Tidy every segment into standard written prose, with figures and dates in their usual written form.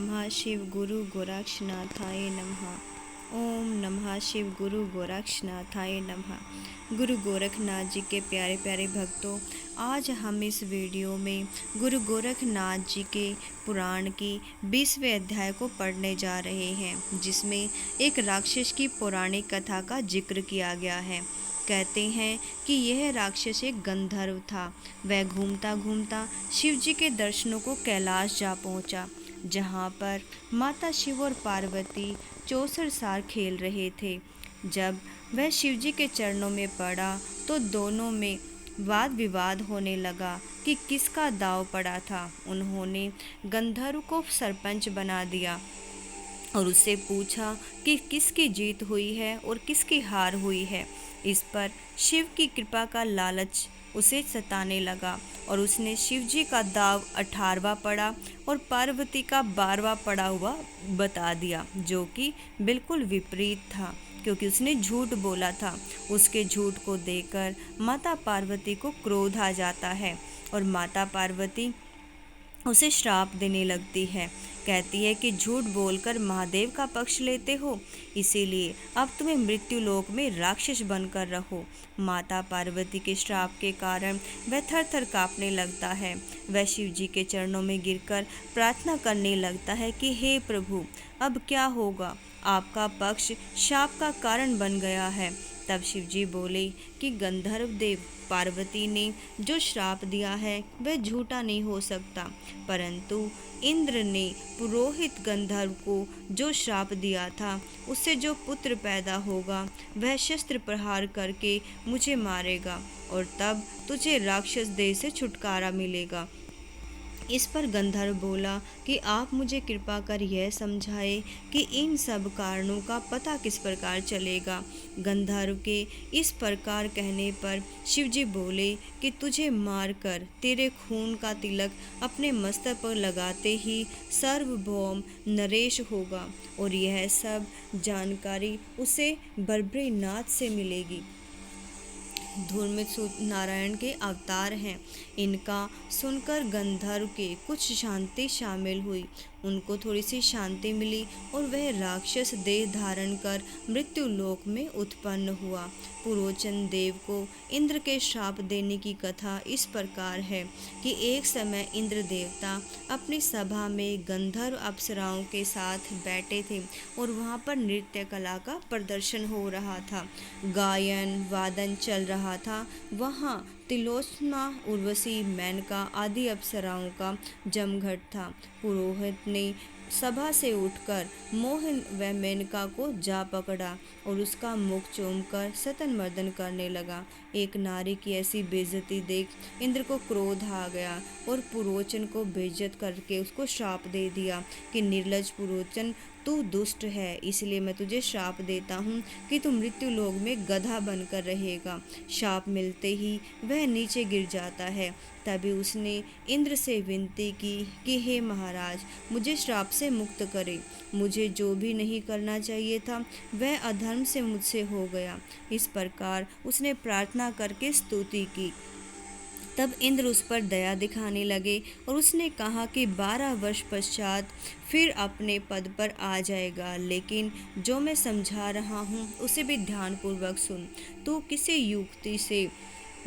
नमः शिव गुरु गोरक्षनाथाय नमः। ओम नमः शिव गुरु गोरक्षनाथाय नमः। गुरु गोरखनाथ जी के प्यारे प्यारे भक्तों, आज हम इस वीडियो में गुरु गोरखनाथ जी के पुराण की 20वें अध्याय को पढ़ने जा रहे हैं, जिसमें एक राक्षस की पौराणिक कथा का जिक्र किया गया है। कहते हैं कि यह राक्षस एक गंधर्व था। वह घूमता घूमता शिव जी के दर्शनों को कैलाश जा पहुंचा, जहां पर माता शिव और पार्वती 64 साल खेल रहे थे। जब वह शिव जी के चरणों में पड़ा तो दोनों में वाद विवाद होने लगा कि किसका दाव पड़ा था। उन्होंने गंधर्व को सरपंच बना दिया और उससे पूछा कि किसकी जीत हुई है और किसकी हार हुई है। इस पर शिव की कृपा का लालच उसे सताने लगा और उसने शिव जी का दाव 18वां पड़ा और पार्वती का 12वां पड़ा हुआ बता दिया, जो कि बिल्कुल विपरीत था, क्योंकि उसने झूठ बोला था। उसके झूठ को देखकर माता पार्वती को क्रोध आ जाता है और माता पार्वती उसे श्राप देने लगती है। कहती है कि झूठ बोलकर महादेव का पक्ष लेते हो, इसीलिए अब तुम्हें मृत्यु लोक में राक्षस बनकर रहो। माता पार्वती के श्राप के कारण वह थर थर काँपने लगता है। वह शिव जी के चरणों में गिरकर प्रार्थना करने लगता है कि हे प्रभु, अब क्या होगा? आपका पक्ष शाप का कारण बन गया है। तब शिव जी बोले कि गंधर्व देव, पार्वती ने जो श्राप दिया है वह झूठा नहीं हो सकता, परंतु इंद्र ने पुरोहित गंधर्व को जो श्राप दिया था, उससे जो पुत्र पैदा होगा वह शस्त्र प्रहार करके मुझे मारेगा और तब तुझे राक्षस देह से छुटकारा मिलेगा। इस पर गंधर्व बोला कि आप मुझे कृपा कर यह समझाए कि इन सब कारणों का पता किस प्रकार चलेगा। गंधर्व के इस प्रकार कहने पर शिवजी बोले कि तुझे मारकर तेरे खून का तिलक अपने मस्तक पर लगाते ही सार्वभौम नरेश होगा और यह सब जानकारी उसे बर्बरीनाथ से मिलेगी। धूर्मित नारायण के अवतार हैं। इनका सुनकर गंधर्व के कुछ शांति शामिल हुई। उनको थोड़ी सी शांति मिली और वह राक्षस देह धारण कर मृत्यु लोक में उत्पन्न हुआ। पुरोचन देव को इंद्र के श्राप देने की कथा इस प्रकार है कि एक समय इंद्र देवता अपनी सभा में गंधर्व अप्सराओं के साथ बैठे थे और वहाँ पर नृत्य कला का प्रदर्शन हो रहा था। गायन वादन चल रहा था। वहाँ तिलोत्सना, उर्वशी, मेनका आदि अप्सराओं का जमघट था। पुरोहित ने सभा से उठकर मोहन व मेनका को जा पकड़ा और उसका मुख चूमकर सतन मर्दन करने लगा। एक नारी की ऐसी बेइज्जती देख इंद्र को क्रोध आ गया और पुरोचन को बेइज्जत करके उसको श्राप दे दिया कि निर्लज पुरोचन, तू दुष्ट है, इसलिए मैं तुझे श्राप देता हूँ कि तू मृत्यु लोक में गधा बनकर रहेगा। श्राप मिलते ही वह नीचे गिर जाता है। तभी उसने इंद्र से विनती की कि हे महाराज, मुझे श्राप से मुक्त करें। मुझे जो भी नहीं करना चाहिए था वह अधर्म से मुझसे हो गया। इस प्रकार उसने प्रार्थना करके स्तुति की। तब इंद्र उस पर दया दिखाने लगे और उसने कहा कि 12 वर्ष पश्चात फिर अपने पद पर आ जाएगा, लेकिन जो मैं समझा रहा हूँ उसे भी ध्यानपूर्वक सुन। तू किसी युक्ति से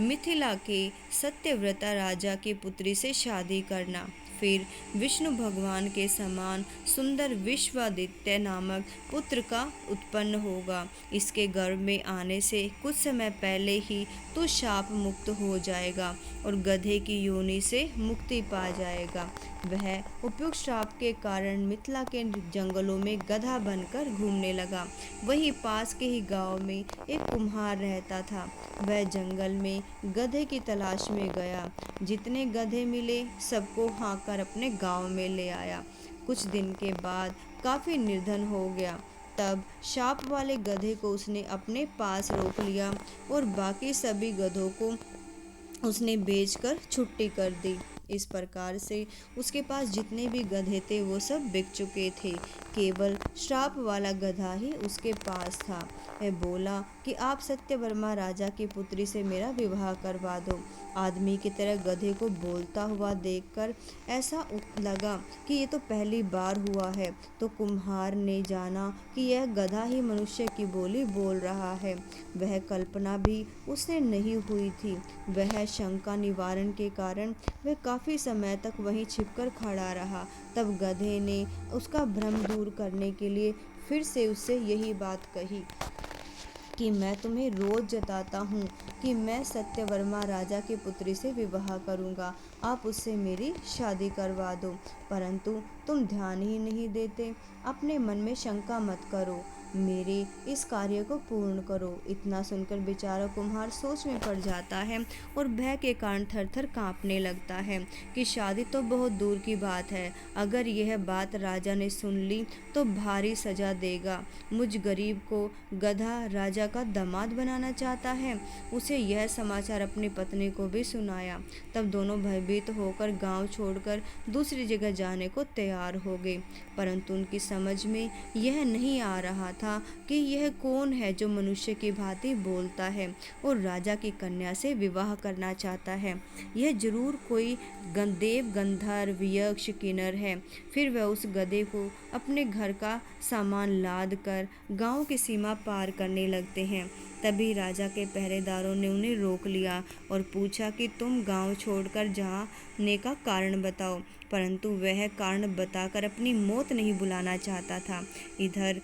मिथिला के सत्यव्रता राजा की पुत्री से शादी करना, फिर विष्णु भगवान के समान सुंदर विश्वादित्य नामक पुत्र का उत्पन्न होगा। इसके गर्भ में आने से कुछ समय पहले ही तो शाप मुक्त हो जाएगा और गधे की योनि से मुक्ति पा जाएगा। वह उपयुक्त श्राप के कारण मिथिला के जंगलों में गधा बनकर घूमने लगा। वहीं पास के ही गांव में एक कुम्हार रहता था। वह जंगल में गधे की तलाश में गया। जितने गधे मिले सबको हाँक कर अपने गांव में ले आया। कुछ दिन के बाद काफ़ी निर्धन हो गया। तब शाप वाले गधे को उसने अपने पास रोक लिया और बाकी सभी गधों को उसने बेचकर छुट्टी कर दी। इस प्रकार से उसके पास जितने भी गधे थे वो सब बिक चुके थे। केवल श्राप वाला गधा ही उसके पास था। वह बोला कि आप सत्यवर्मा राजा की पुत्री से मेरा विवाह करवा दो। आदमी की तरह गधे को बोलता हुआ देखकर ऐसा लगा कि ये तो पहली बार हुआ है। तो कुम्हार ने जाना कि यह गधा ही मनुष्य की बोली बोल रहा है। वह कल्पना भी उससे नहीं हुई थी। वह शंका निवारण के कारण वह काफ़ी समय तक वहीं छिपकर खड़ा रहा। तब गधे ने उसका भ्रम दूर करने के लिए फिर से उससे यही बात कही कि मैं तुम्हें रोज जताता हूँ कि मैं सत्यवर्मा राजा की पुत्री से विवाह करूँगा, आप उससे मेरी शादी करवा दो। परंतु तुम ध्यान ही नहीं देते। अपने मन में शंका मत करो, मेरे इस कार्य को पूर्ण करो। इतना सुनकर बेचारा कुम्हार सोच में पड़ जाता है और भय के कारण थर थर काँपने लगता है कि शादी तो बहुत दूर की बात है, अगर यह बात राजा ने सुन ली तो भारी सजा देगा। मुझ गरीब को गधा राजा का दामाद बनाना चाहता है। उसे यह समाचार अपनी पत्नी को भी सुनाया। तब दोनों भयभीत होकर गांव छोड़कर दूसरी जगह जाने को तैयार हो गए। परंतु उनकी समझ में यह नहीं आ रहा था कि यह कौन है जो मनुष्य की भांति बोलता है और राजा की कन्या से विवाह करना चाहता है। यह जरूर कोई देव, गंधर्व, यक्ष, किन्नर है। फिर वह उस गधे को अपने घर का सामान लाद कर गांव की सीमा पार करने लगते हैं। तभी राजा के पहरेदारों ने उन्हें रोक लिया और पूछा कि तुम गांव छोड़कर जाने का कारण बताओ। परंतु वह कारण बताकर अपनी मौत नहीं बुलाना चाहता था। इधर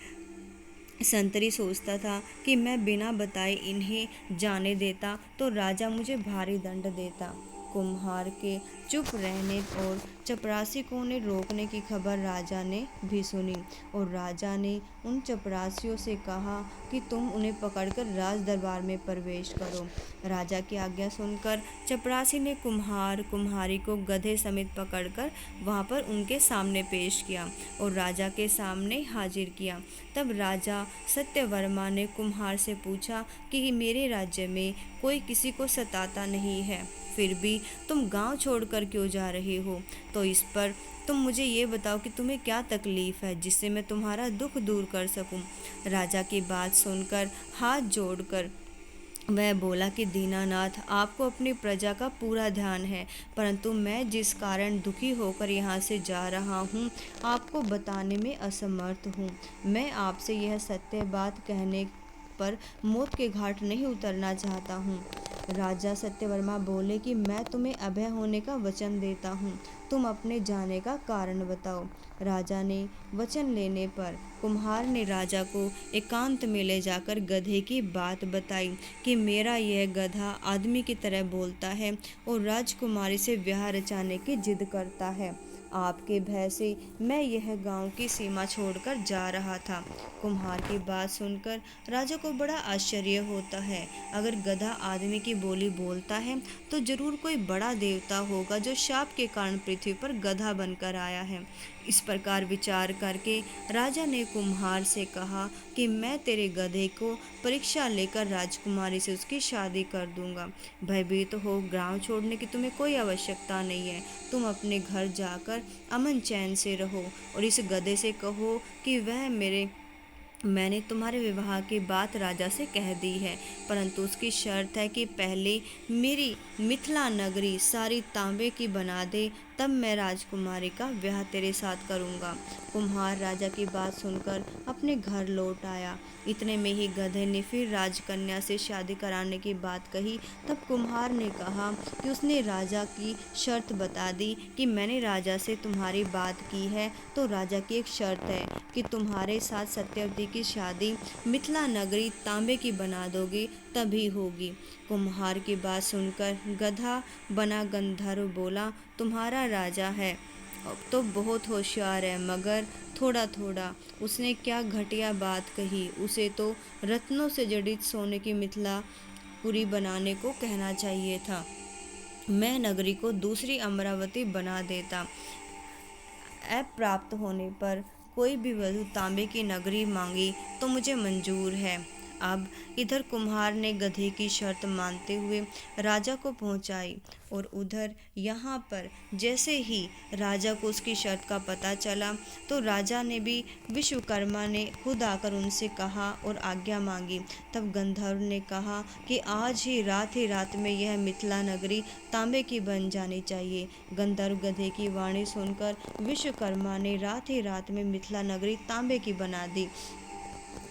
संतरी सोचता था कि मैं बिना बताए इन्हें जाने देता तो राजा मुझे भारी दंड देता। कुम्हार के चुप रहने और चपरासी ने रोकने की खबर राजा ने भी सुनी और राजा ने उन चपरासियों से कहा कि तुम उन्हें पकड़कर राज दरबार में प्रवेश करो। राजा की आज्ञा सुनकर चपरासी ने कुम्हारी को गधे समेत पकड़कर वहां पर उनके सामने पेश किया और राजा के सामने हाजिर किया। तब राजा सत्यवर्मा ने कुम्हार से पूछा कि मेरे राज्य में कोई किसी को सताता नहीं है, फिर भी तुम गांव छोड़कर क्यों जा रहे हो? तो इस पर तुम मुझे ये बताओ कि तुम्हें क्या तकलीफ है जिससे मैं तुम्हारा दुख दूर कर सकूं। राजा की बात सुनकर हाथ जोड़कर वह बोला कि दीनानाथ, आपको अपनी प्रजा का पूरा ध्यान है, परंतु मैं जिस कारण दुखी होकर यहाँ से जा रहा हूँ आपको बताने में असमर्थ हूँ। मैं आपसे यह सत्य बात कहने पर मौत के घाट नहीं उतरना चाहता हूँ। राजा सत्यवर्मा बोले कि मैं तुम्हें अभय होने का वचन देता हूँ, तुम अपने जाने का कारण बताओ। राजा ने वचन लेने पर कुम्हार ने राजा को एकांत में ले जाकर गधे की बात बताई कि मेरा यह गधा आदमी की तरह बोलता है और राजकुमारी से ब्याह रचाने की जिद करता है। आपके भय से मैं यह गांव की सीमा छोड़कर जा रहा था। कुम्हार की बात सुनकर राजा को बड़ा आश्चर्य होता है। अगर गधा आदमी की बोली बोलता है तो जरूर कोई बड़ा देवता होगा जो शाप के कारण पृथ्वी पर गधा बनकर आया है। इस प्रकार विचार करके राजा ने कुम्हार से कहा कि मैं तेरे गधे को परीक्षा लेकर राजकुमारी से उसकी शादी कर दूंगा। भयभीत हो गांव छोड़ने की तुम्हें कोई आवश्यकता नहीं है। तुम अपने घर जाकर अमन चैन से रहो और इस गधे से कहो कि मैंने तुम्हारे विवाह की बात राजा से कह दी है, परंतु उसकी शर्त है कि पहले मेरी मिथिला नगरी सारी तांबे की बना दे, तब मैं राजकुमारी का ब्याह तेरे साथ करूँगा। कुम्हार राजा की बात सुनकर अपने घर लौट आया। इतने में ही गधे ने फिर राजकन्या से शादी कराने की बात कही। तब कुम्हार ने कहा कि उसने राजा की शर्त बता दी कि मैंने राजा से तुम्हारी बात की है, तो राजा की एक शर्त है कि तुम्हारे साथ सत्यवती की शादी मिथिला नगरी तांबे की बना दोगे तभी होगी। कुम्हार की बात सुनकर गधा बना गंधर्व बोला, तुम्हारा राजा है तो बहुत होशियार है, मगर थोड़ा थोड़ा उसने क्या घटिया बात कही। उसे तो रत्नों से जड़ित सोने की मिथिला पूरी बनाने को कहना चाहिए था। मैं नगरी को दूसरी अमरावती बना देता। ऐप प्राप्त होने पर कोई भी वधु तांबे की नगरी मांगी तो मुझे मंजूर है। अब इधर कुम्हार ने गधे की शर्त मानते हुए राजा को पहुंचाई और उधर यहाँ पर जैसे ही राजा को उसकी शर्त का पता चला तो राजा ने भी विश्वकर्मा ने खुद आकर उनसे कहा और आज्ञा मांगी। तब गंधर्व ने कहा कि आज ही रात में यह मिथिला नगरी तांबे की बन जानी चाहिए। गंधर्व गधे की वाणी सुनकर विश्वकर्मा ने रात में मिथिला नगरी तांबे की बना दी।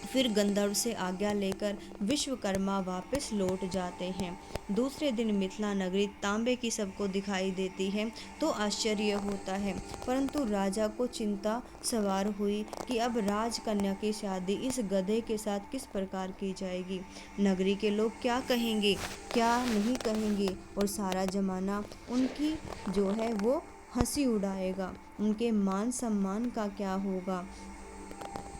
फिर गंधर्व से आज्ञा लेकर विश्वकर्मा वापस लौट जाते हैं। दूसरे दिन मिथिला नगरी तांबे की सबको दिखाई देती है तो आश्चर्य होता है, परंतु राजा को चिंता सवार हुई कि अब राजकन्या की शादी इस गधे के साथ किस प्रकार की जाएगी। नगरी के लोग क्या कहेंगे, क्या नहीं कहेंगे, और सारा जमाना उनकी जो है वो हंसी उड़ाएगा। उनके मान सम्मान का क्या होगा।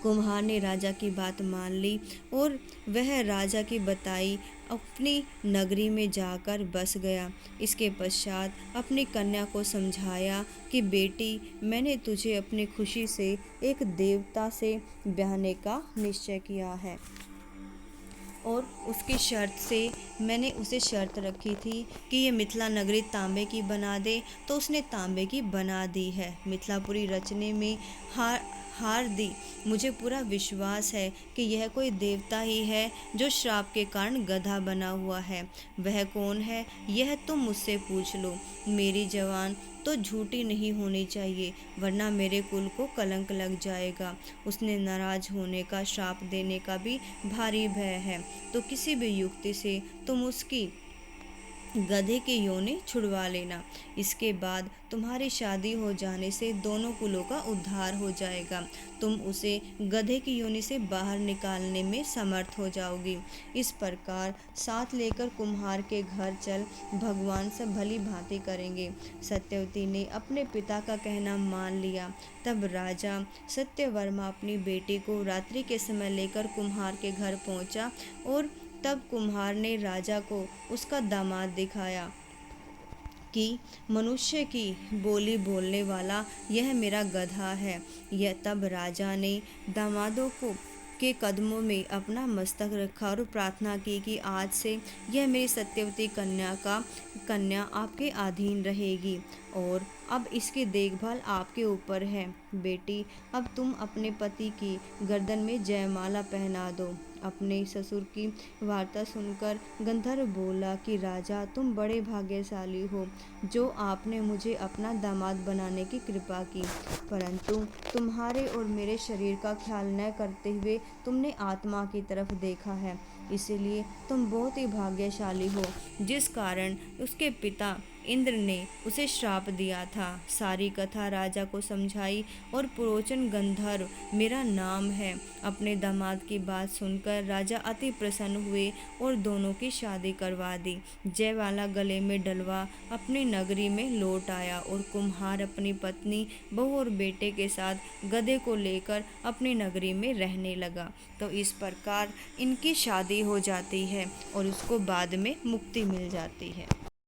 कुम्हार ने राजा की बात मान ली और वह राजा की बताई अपनी नगरी में जाकर बस गया। इसके पश्चात अपनी कन्या को समझाया कि बेटी, मैंने तुझे अपनी खुशी से एक देवता से ब्याहने का निश्चय किया है और उसकी शर्त से मैंने उसे शर्त रखी थी कि ये मिथिला नगरी तांबे की बना दे, तो उसने तांबे की बना दी है। मिथिलापुरी रचने में हार दी। मुझे पूरा विश्वास है कि यह कोई देवता ही है जो श्राप के कारण गधा बना हुआ है। वह कौन है यह तुम मुझसे पूछ लो। मेरी जवान तो झूठी नहीं होनी चाहिए, वरना मेरे कुल को कलंक लग जाएगा। उसने नाराज होने का, श्राप देने का भी भारी भय है, तो किसी भी युक्ति से तुम उसकी गधे की योनि छुड़वा लेना। इसके बाद तुम्हारी शादी हो जाने से दोनों कुलों का उद्धार हो जाएगा। तुम उसे गधे की योनि से बाहर निकालने में समर्थ हो जाओगी। इस प्रकार साथ लेकर कुम्हार के घर चल, भगवान सब भली भांति करेंगे। सत्यवती ने अपने पिता का कहना मान लिया। तब राजा सत्यवर्मा अपनी बेटी को रात्रि के समय लेकर कुम्हार के घर पहुंचा और तब कुम्हार ने राजा को उसका दामाद दिखाया कि मनुष्य की बोली बोलने वाला यह मेरा गधा है। यह तब राजा ने दामादों को के कदमों में अपना मस्तक रखा और प्रार्थना की कि आज से यह मेरी सत्यवती कन्या आपके अधीन रहेगी और अब इसकी देखभाल आपके ऊपर है। बेटी, अब तुम अपने पति की गर्दन में जयमाला पहना दो। अपने ससुर की वार्ता सुनकर गंधर्व बोला कि राजा, तुम बड़े भाग्यशाली हो जो आपने मुझे अपना दामाद बनाने की कृपा की, परंतु तुम्हारे और मेरे शरीर का ख्याल न करते हुए तुमने आत्मा की तरफ देखा है, इसलिए तुम बहुत ही भाग्यशाली हो। जिस कारण उसके पिता इंद्र ने उसे श्राप दिया था। सारी कथा राजा को समझाई और पुरोचन गंधर्व मेरा नाम है। अपने दामाद की बात सुनकर राजा अति प्रसन्न हुए और दोनों की शादी करवा दी। जयवाला गले में डलवा अपनी नगरी में लौट आया और कुम्हार अपनी पत्नी, बहू और बेटे के साथ गधे को लेकर अपनी नगरी में रहने लगा। तो इस प्रकार इनकी शादी हो जाती है और उसको बाद में मुक्ति मिल जाती है।